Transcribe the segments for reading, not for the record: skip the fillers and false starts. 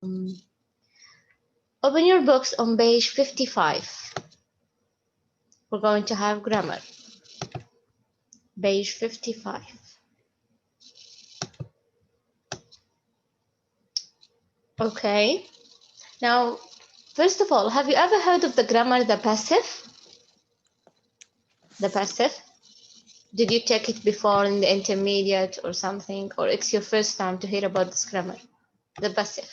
Open your books on page 55. We're going to have grammar. Page 55. Okay. Now, first of all, have you ever heard of the grammar, the passive? The passive? Did you take it before in the intermediate or something? Or it's your first time to hear about this grammar? The passive.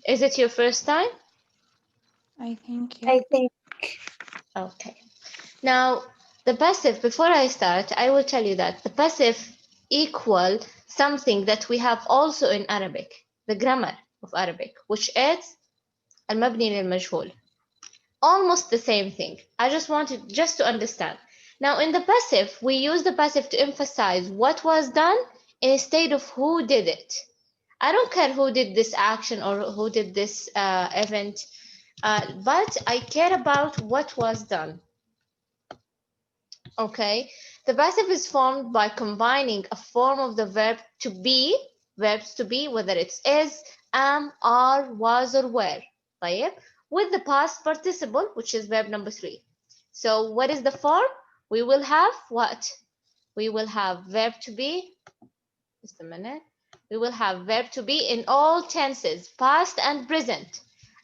Is it your first time? I think, yeah. I think. Okay. Now, the passive, before I start, I will tell you that the passive equal something that we have also in Arabic, the grammar of Arabic, which is المبني للمجهول. Almost the same thing. I just wanted to understand. Now, in the passive, we use the passive to emphasize what was done instead of who did it. I don't care who did this action or who did this event, but I care about what was done. Okay, the passive is formed by combining a form of the verb to be, verbs to be, whether it's is, am, are, was, or were, طيب, with the past participle, which is verb number 3. So what is the form? We will have what? We will have verb to be, just a minute. We will have verb to be in all tenses, past and present.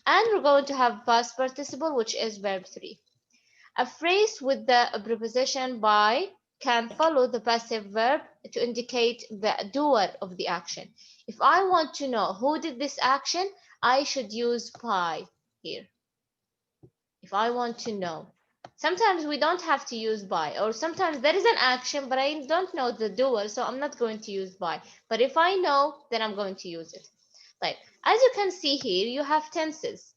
And we're going to have past participle, which is verb 3. A phrase with the preposition by can follow the passive verb to indicate the doer of the action. If I want to know who did this action, I should use by here. If I want to know. Sometimes we don't have to use by, or sometimes there is an action, but I don't know the doer, so I'm not going to use by. But if I know, then I'm going to use it. Like, as you can see here, you have tenses.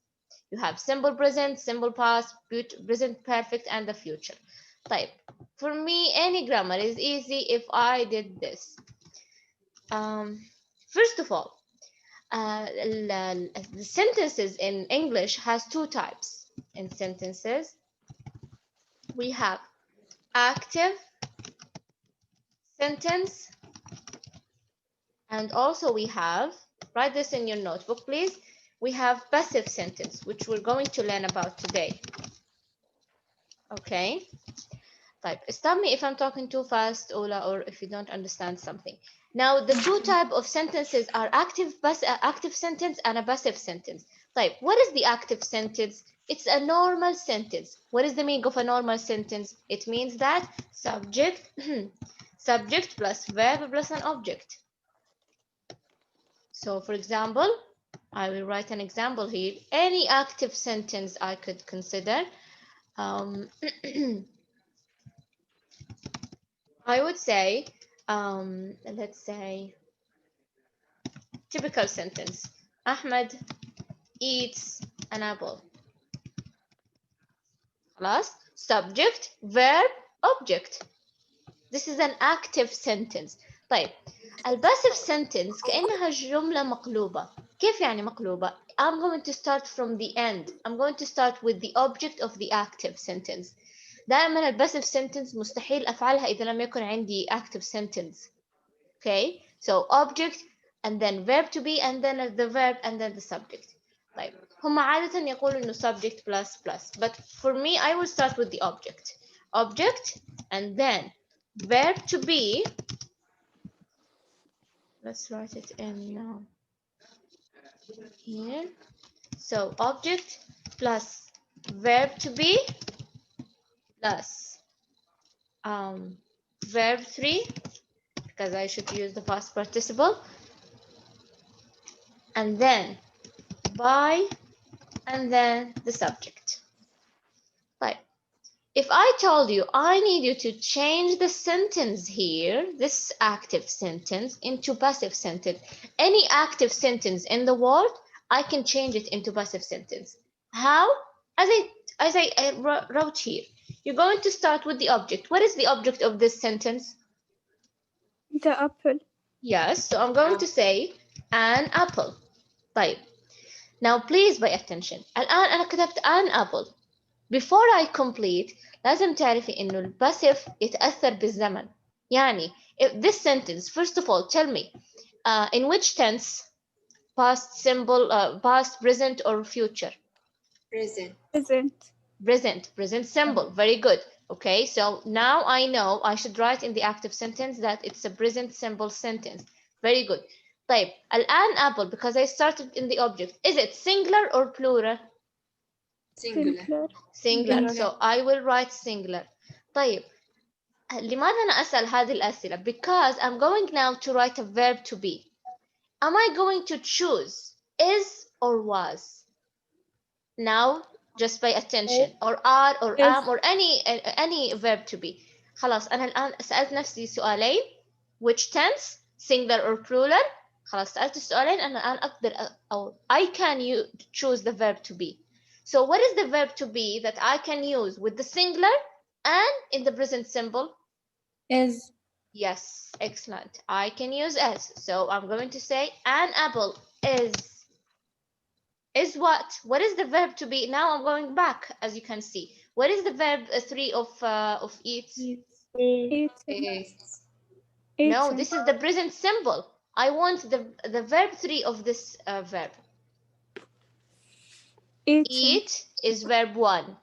You have simple present, simple past, present perfect, and the future. Type. For me, any grammar is easy if I did this. First of all, the sentences in English has 2 types. In sentences, we have active sentence, and also we have, write this in your notebook, please. We have passive sentence, which we're going to learn about today. Okay. Type. Stop me if I'm talking too fast, Ola, or if you don't understand something. Now, the 2 type of sentences are active sentence and a passive sentence. Type. What is the active sentence? It's a normal sentence. What is the meaning of a normal sentence? It means that subject, subject plus verb plus an object. So, for example, I will write an example here. Any active sentence I could consider. I would say, let's say, typical sentence. Ahmed eats an apple. خلاص? Subject, verb, object. This is an active sentence. طيب, الباسيف sentence كأنها جملة مقلوبة. كيف يعني مقلوبة? I'm going to start from the end. I'm going to start with the object of the active sentence. دائما الباسيف sentence مستحيل أفعلها إذا لم يكن عندي active sentence. Okay, so object and then verb to be and then the verb and then the subject. طيب هم عادة يقولوا إنه subject plus plus, but for me I will start with the object and then verb to be. Let's write it in now here. So object plus verb to be plus verb 3, because I should use the past participle, and then by, and then the subject. Right. If I told you I need you to change the sentence here, this active sentence, into passive sentence, any active sentence in the world, I can change it into passive sentence. How? As I wrote here, you're going to start with the object. What is the object of this sentence? The apple. Yes, so I'm going to say an apple. طيب. Now please pay attention. الآن أنا كتبت an apple. Before I complete لازم تعرفي إنه الباسيف يتأثر بالزمن. يعني If this sentence, first of all, tell me, in which tense? Past, symbol, past, present, or future? Present. Present. Present symbol. Very good. Okay, so now I know I should write in the active sentence that it's a present simple sentence. Very good. طيب الآن apple, because I started in the object, is it singular or plural? Singular. Singular. So I will write singular. طيب لماذا أنا أسأل هذه الأسئلة? Because I'm going now to write a verb to be. Am I going to choose is or was? Now just pay attention, or are or Is. am or any verb to be. خلاص أنا الآن سألت نفسي سؤالين, which tense, singular or plural. خلاص سألت السؤالين أنا الآن أقدر أو I can choose the verb to be. So what is the verb to be that I can use with the singular and in the present simple? Is. Yes, excellent. I can use as. So I'm going to say an apple is what? What is the verb to be? Now I'm going back, as you can see. What is the verb 3 of eat? Eaten. Is. No, Eaten. this is the present simple. I want the verb 3 of this verb. Eaten. Eat is verb 1.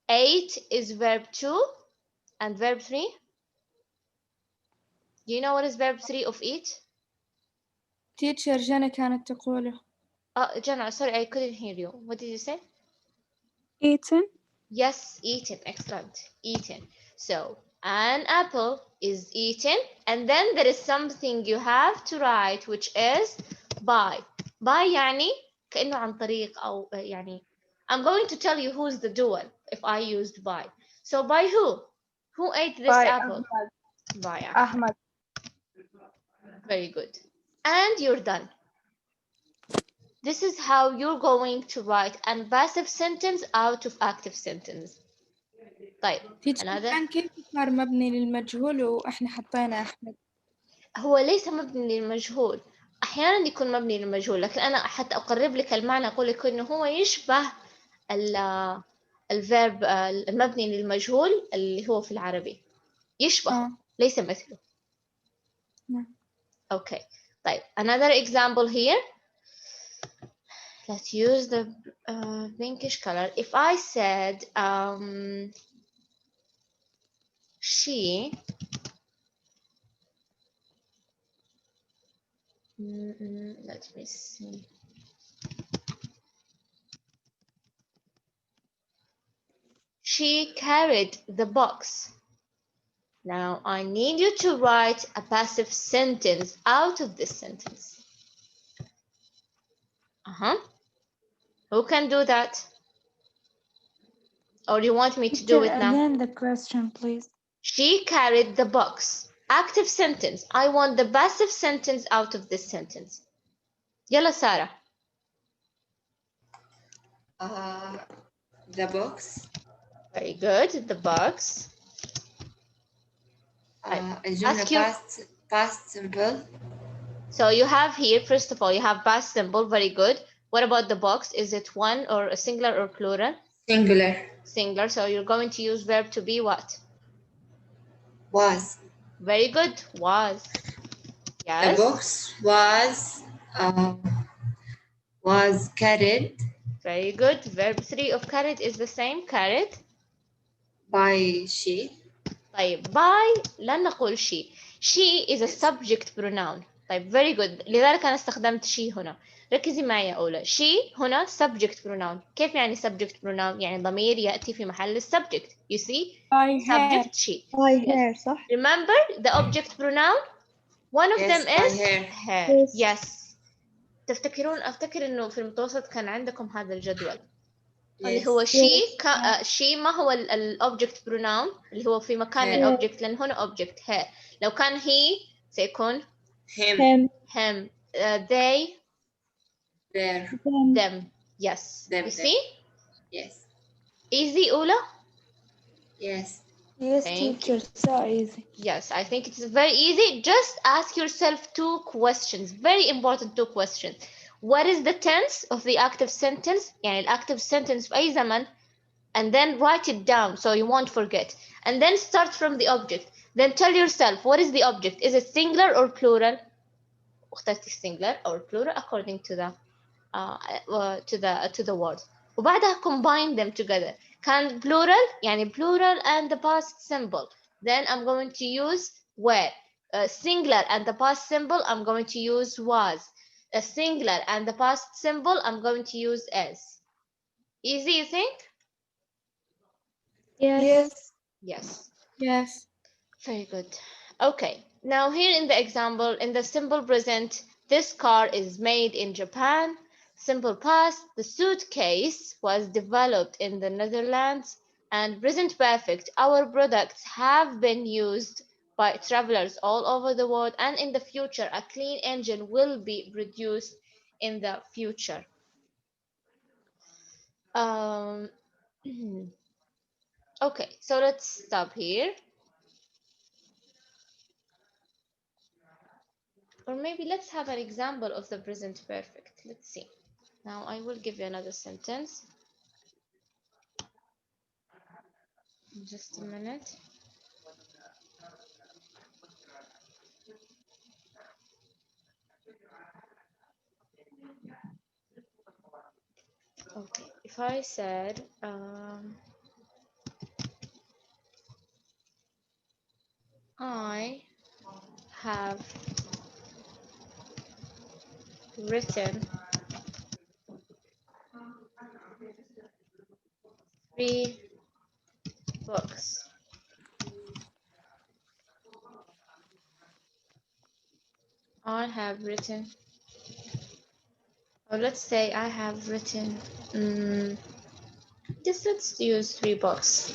Ate is verb 2. And verb 3? Do you know what is verb 3 of eat? Teacher جنى كانت تقوله. Jana, sorry, I couldn't hear you. What did you say? Eaten. Yes, eaten. Excellent. Eaten. So, an apple is eaten. And then there is something you have to write, which is by. By يعني كأنه عن طريق أو يعني I'm going to tell you who's the doer if I used by. So by who? Who ate this By apple? Ahmad. By Ahmad. Ahmad. Very good. And you're done. This is how you're going to write a passive sentence out of active sentence. طيب Teacher another. الآن كيف صار مبني للمجهول وإحنا حطينا أحمد؟ هو ليس مبني للمجهول، أحيانا يكون مبني للمجهول، لكن أنا حتى أقرب لك المعنى أقول لك إنه هو يشبه الفيرب المبني للمجهول اللي هو في العربي، يشبه ليس مثله. Okay. طيب another example here. Let's use the pinkish color. If I said she let me see. She carried the box. Now I need you to write a passive sentence out of this sentence. Who can do that? Or you want me to do it now? Again the question, please. She carried the box. Active sentence. I want the passive sentence out of this sentence. يلا سارة. The box. Very good. The box. الجملة past simple. So you have here, first of all, you have past simple. Very good. What about the box? Is it one or a singular or plural? Singular. Singular. So you're going to use verb to be what? Was. Very good. Was. Yes. The box was carried. Very good. Verb 3 of carried is the same. Carried. By she. طيب by لن نقول she. She is a subject pronoun. طيب very good. لذلك أنا استخدمت she هنا. ركزي معي يا أولى. She هنا subject pronoun. كيف يعني subject pronoun؟ يعني ضمير يأتي في محل السبجect. You see? Subject she. Her صح؟ Remember the object pronoun? One of them is her. Yes. تفتكرون أفتكر إنه في المتوسط كان عندكم هذا الجدول. اللي هو she ما هو الobject pronoun اللي هو في مكان الobject لأن هنا object her. لو كان he سيكون him they them. Yes. Them, you see? Yes. Easy أولى? Yes. Yes, Thank teacher, so easy. Yes, I think it's very easy. Just ask yourself 2 questions. Very important 2 questions. What is the tense of the active sentence? يعني الactive sentence في أي زمن. And then write it down so you won't forget. And then start from the object. Then tell yourself, what is the object? Is it singular or plural? اخترتي singular or plural according to the to the words. وبعدها combine them together. كان plural يعني plural and the past symbol. Then I'm going to use were. Singular and the past symbol I'm going to use was. A singular and the past symbol I'm going to use as. Easy, you think? Yes. Yes. Yes. Very good. Okay, now here in the example, in the simple present, this car is made in Japan. Simple past, the suitcase was developed in the Netherlands. And present perfect, our products have been used by travelers all over the world. And in the future, a clean engine will be produced in the future. Um, okay, so let's stop here. Or maybe let's have an example of the present perfect. Let's see. Now I will give you another sentence. Just a minute. Okay, if I said, I have written 3 books. I have written, or let's say I have written, just let's use 3 books.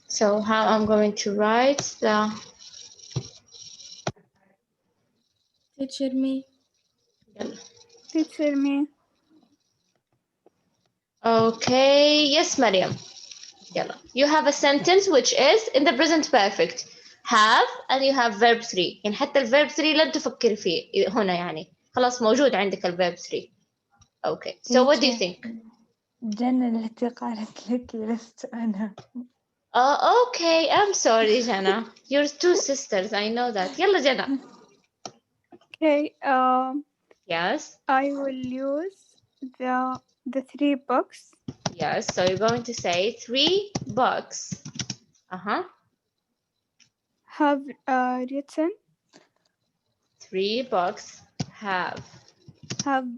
So how I'm going to write the, Teacher me. Teacher me. okay, yes, Mariam. يلا. You have a sentence which is in the present perfect. Have and you have verb 3. يعني حتى الverb 3 لا تفكري فيه هنا يعني. خلاص موجود عندك الverb 3. Okay. So what do you think? جنة التي قالت لك لست أنا. Okay. I'm sorry, Jana. You're 2 sisters. I know that. يلا Jana. Okay. Yes. I will use the 3 books. Yes. So you're going to say 3 books. Have written. 3 books Have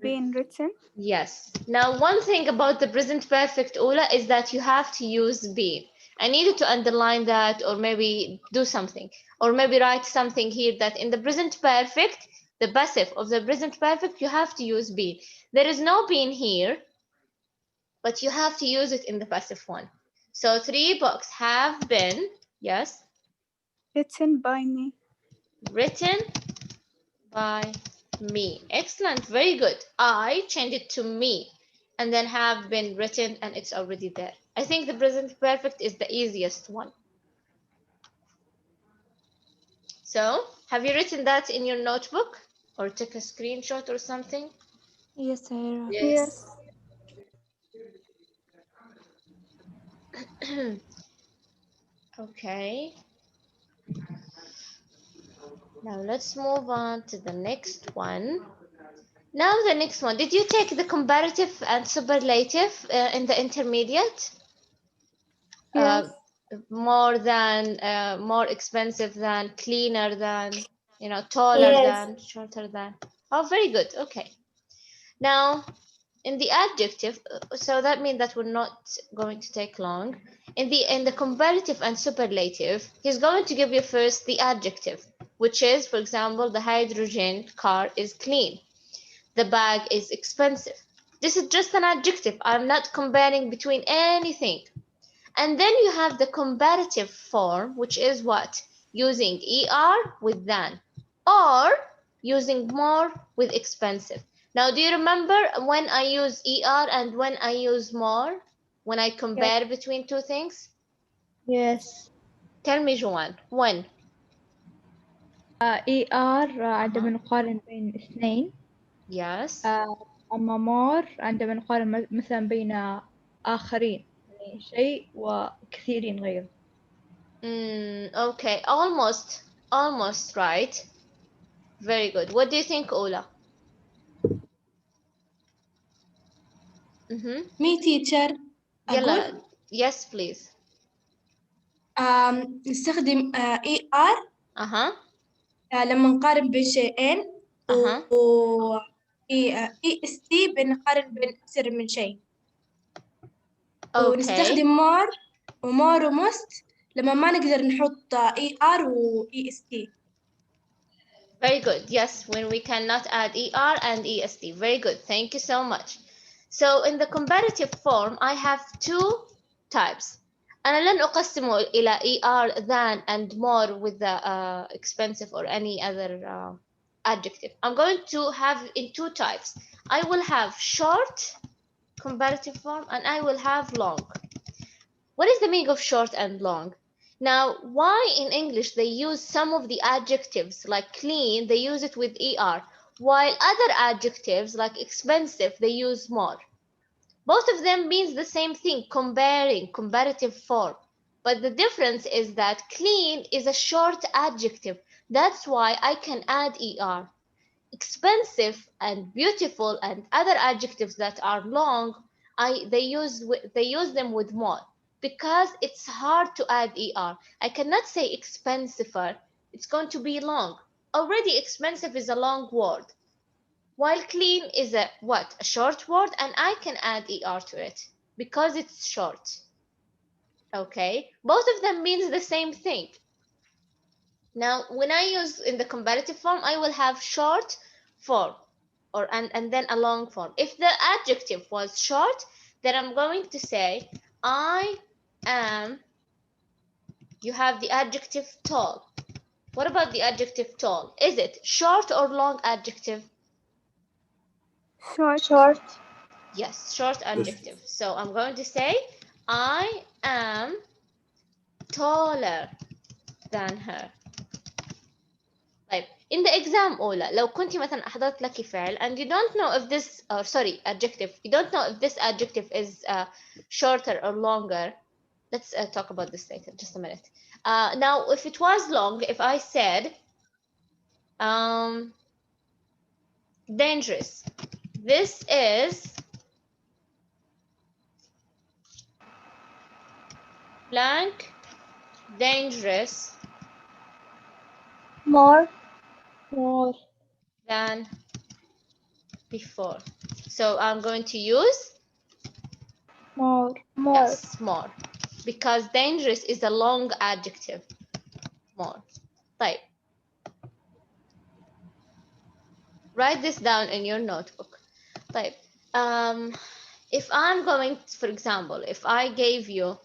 been written. Yes. Now, one thing about the present perfect, Ola, is that you have to use been. I needed to underline that, or maybe do something, or maybe write something here that in the present perfect, the passive of the present perfect, you have to use been. There is no been here, but you have to use it in the passive one. So 3 books have been, yes, Written by me. written by me. Excellent, very good. I changed it to me and then have been written and it's already there. I think the present perfect is the easiest one. So, have you written that in your notebook or took a screenshot or something? Yes, Sarah. Yes. Okay. Now let's move on to the next one. Now the next one. Did you take the comparative and superlative in the intermediate? Yes. More than, more expensive than, cleaner than, taller than, shorter than. Oh, very good. Okay. Now, in the adjective, so that means that we're not going to take long. In the comparative and superlative, he's going to give you first the adjective, which is, for example, the hydrogen car is clean. The bag is expensive. This is just an adjective. I'm not comparing between anything. And then you have the comparative form, which is what? Using ER with than, or using more with expensive. Now, do you remember when I use ER and when I use more? When I compare between 2 things? Yes. Tell me, Joanne, when? ER عندما نقارن بين اثنين. Yes. أما more عندما نقارن مثلا بين آخرين، يعني شيء وكثيرين غيره. Okay, almost right. Very good. What do you think, Ola? Me teacher أقول يلا. Yes, please. نستخدم ER لما نقارن بين شيئين و EST بنقارن بين أكثر من شيء. ونستخدم more و most لما ما نقدر نحط ER و EST. Very good. Yes, when we cannot add ER and EST. Very good. Thank you so much. So in the comparative form, I have two types. أنا لن أقسمه إلى ER, than, and more with the expensive or any other adjective. I'm going to have in two types. I will have short comparative form and I will have long. What is the meaning of short and long? Now, why in English they use some of the adjectives like clean, they use it with ER, while other adjectives like expensive, they use more. Both of them means the same thing, comparing, comparative form. But the difference is that clean is a short adjective. That's why I can add ER. Expensive and beautiful and other adjectives that are long, they use them with more because it's hard to add ER. I cannot say expensiver. It's going to be long. Already expensive is a long word, while clean is a short word, and I can add ER to it because it's short. Okay, both of them means the same thing. Now, when I use in the comparative form, I will have short form and then a long form. If the adjective was short, then I'm going to say I am. You have the adjective tall. What about the adjective tall? Is it short or long adjective? Short. Yes, short adjective. So I'm going to say I am taller than her. طيب in the exam أولى لو كنت مثلا أحضرت لك فعل and you don't know if this adjective, you don't know if this adjective is shorter or longer. Let's talk about this later, just a minute. Now if it was long, if I said dangerous, this is blank dangerous More. than before. So I'm going to use More. yes, more, because dangerous is a long adjective. More. طيب. Write this down in your notebook. طيب. If I'm going, for example, if I gave you,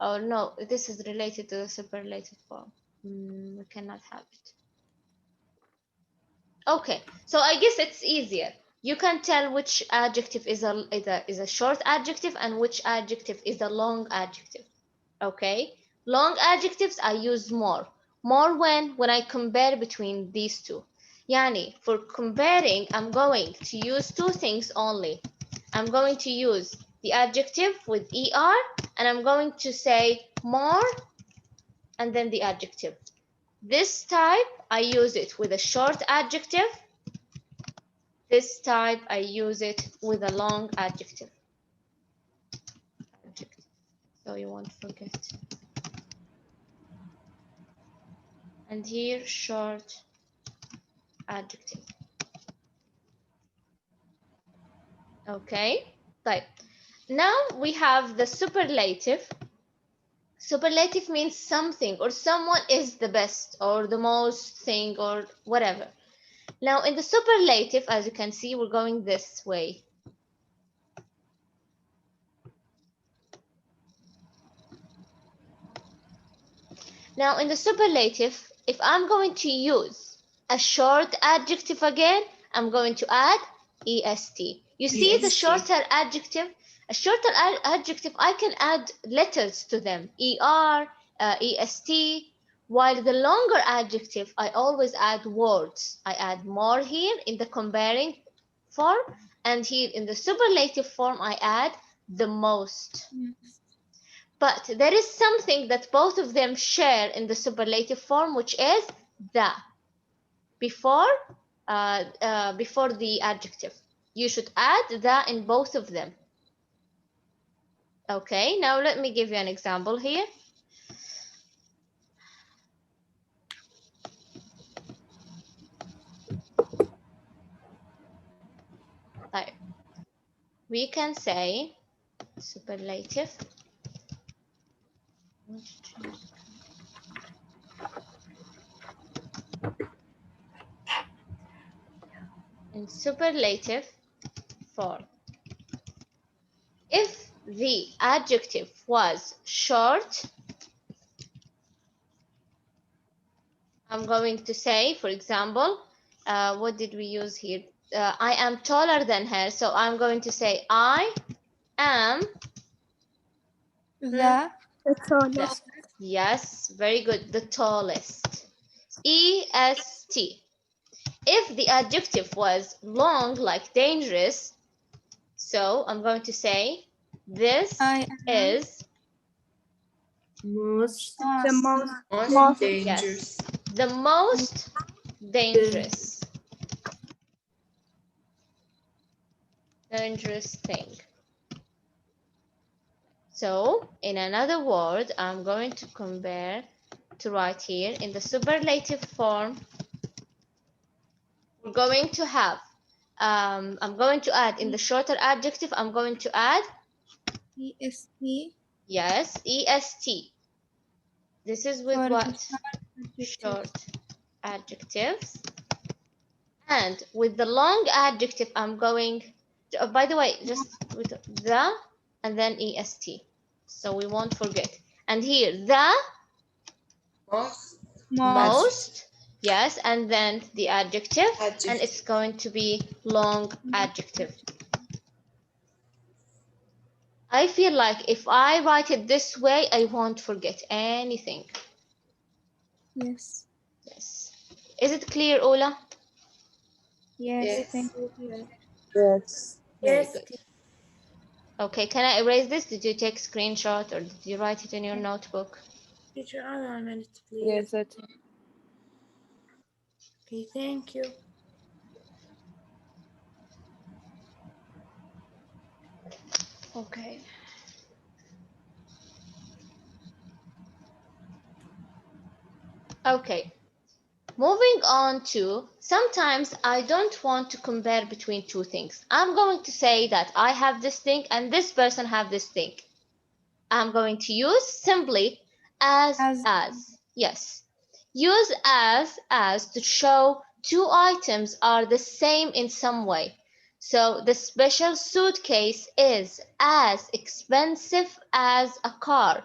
oh no, this is related to the superlative form. We cannot have it. Okay, so I guess it's easier. You can tell which adjective is a short adjective and which adjective is a long adjective. Okay, long adjectives I use more. More when I compare between these two. Yani, for comparing, I'm going to use two things only. I'm going to use the adjective with ER, and I'm going to say more and then the adjective. This type, I use it with a short adjective. This type, I use it with a long adjective. So you won't forget. And here, short adjective. Okay, طيب. Now we have the superlative. Superlative means something or someone is the best or the most thing or whatever. Now in the superlative, as you can see, we're going this way. Now in the superlative, if I'm going to use a short adjective again, I'm going to add EST. You see the shorter adjective? A shorter adjective, I can add letters to them, ER, EST, while the longer adjective, I always add words. I add more here in the comparing form, And here in the superlative form, I add the most. But there is something that both of them share in the superlative form, which is the before the adjective. You should add the in both of them. Okay, now let me give you an example here. We can say superlative. In superlative form, if the adjective was short, I'm going to say, for example, what did we use here? I am taller than her, so I'm going to say I am The tallest. Yes, very good. The tallest. EST. If the adjective was long, like dangerous, so I'm going to say this is Most The most dangerous. yes, the most dangerous thing. So in another word, I'm going to compare to write here in the superlative form. We're going to have I'm going to add in the shorter adjective, I'm going to add EST. yes, EST. This is with For what? the Short adjectives. And with the long adjective, I'm going to, by the way, just with the and then EST. So we won't forget. And here, the most, yes, and then the adjective, and it's going to be long adjective. I feel like if I write it this way, I won't forget anything. Yes. Yes. Is it clear, Ola? Yes. Yes. Thank you. Yes. Very good. Okay, can I erase this? Did you take a screenshot or did you write it in your notebook? Teacher, a minute, please. Yes, it. Okay, thank you. Okay. Okay. Moving on to, sometimes I don't want to compare between two things. I'm going to say that I have this thing and this person have this thing. I'm going to use simply as. Yes. Use as to show two items are the same in some way. So the special suitcase is as expensive as a car.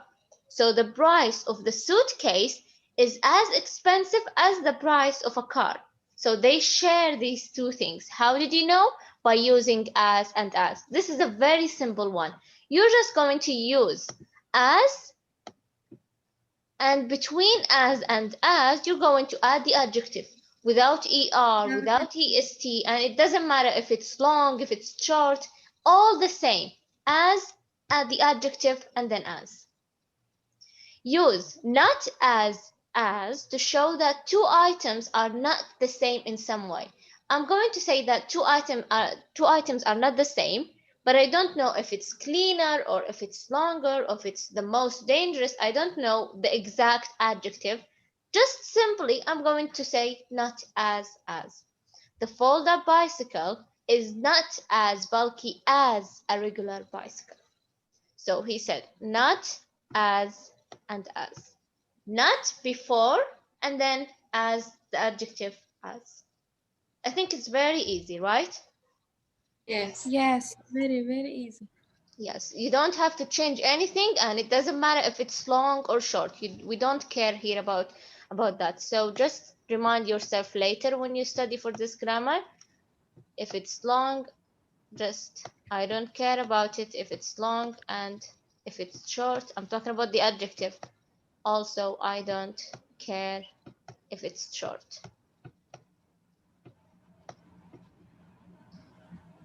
So the price of the suitcase is as expensive as the price of a car. So they share these two things. How did you know? By using as and as. This is a very simple one. You're just going to use as, and between as and as, you're going to add the adjective without er, without est, and it doesn't matter if it's long, if it's short, all the same. As, add the adjective, and then as. Use not as to show that two items are not the same in some way. I'm going to say that two items are not the same, but I don't know if it's cleaner or if it's longer or if it's the most dangerous. I don't know the exact adjective. Just simply, I'm going to say not as. The fold-up bicycle is not as bulky as a regular bicycle. So he said not as and as. Not before and then as the adjective as. I think it's very easy, right? Yes. Yes. Very, very easy. Yes, you don't have to change anything, and it doesn't matter if it's long or short. We don't care here about that. So just remind yourself later when you study for this grammar. If it's long, just I don't care about it if it's long, and if it's short, I'm talking about the adjective. Also, I don't care if it's short.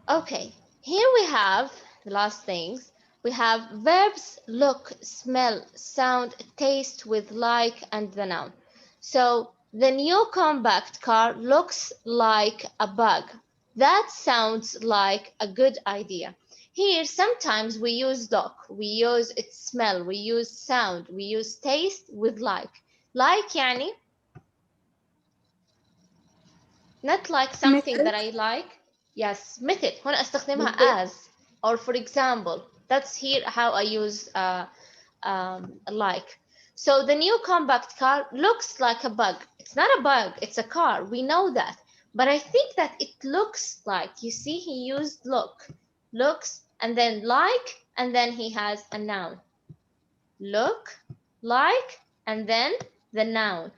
Okay, here we have the last things. We have verbs look, smell, sound, taste with like and the noun. So the new compact car looks like a bug. That sounds like a good idea. Here, sometimes we use look, we use its smell, we use sound, we use taste with like. Like يعني not like something that I like. Yes, method. هنا استخدمها as or for example. That's here how I use like. So the new compact car looks like a bug. It's not a bug, it's a car. We know that. But I think that it looks like, you see, he used look, looks, and then like, and then he has a noun. Look, like, and then the noun.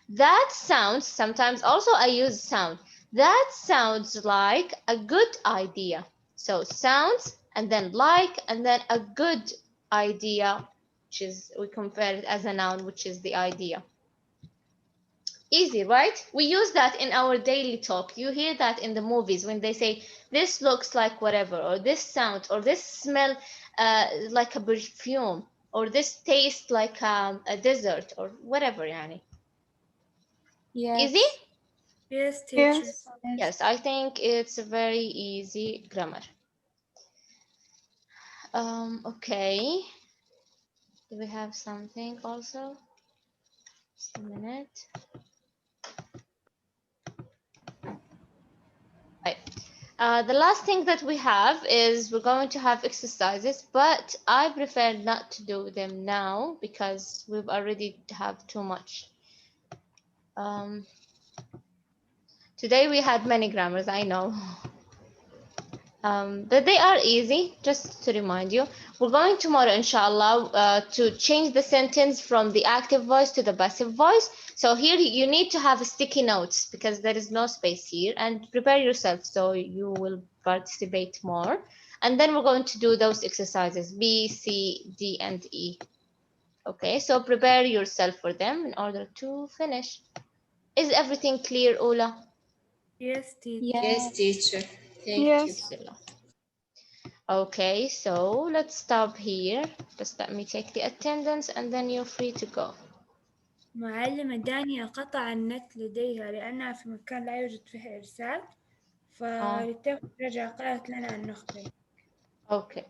That sounds, sometimes also I use sound. That sounds like a good idea. So sounds and then like and then a good idea, which is, we compare it as a noun, which is the idea. Easy, right? We use that in our daily talk. You hear that in the movies when they say, this looks like whatever, or this sound, or this smell like a perfume, or this tastes like a dessert, or whatever, yani. Yes. Easy? Yes, teacher. Yes. Yes, I think it's a very easy grammar. Okay. Do we have something also? Just a minute. Right. The last thing that we have is we're going to have exercises, but I prefer not to do them now because we've already have too much. Today we had many grammars, I know. But they are easy, just to remind you. We're going tomorrow, inshallah, to change the sentence from the active voice to the passive voice. So here you need to have sticky notes because there is no space here, and prepare yourself so you will participate more. And then we're going to do those exercises, B, C, D, and E. Okay, so prepare yourself for them in order to finish. Is everything clear, Ola? Yes, teacher. Yes, teacher. Thank you. Yes. Okay, so let's stop here. Just let me take the attendance and then you're free to go. معلمة دانيا قطع النت لديها لأنها في مكان لا يوجد فيه إرسال، فلترجع قالت لنا أن نخبر. Okay.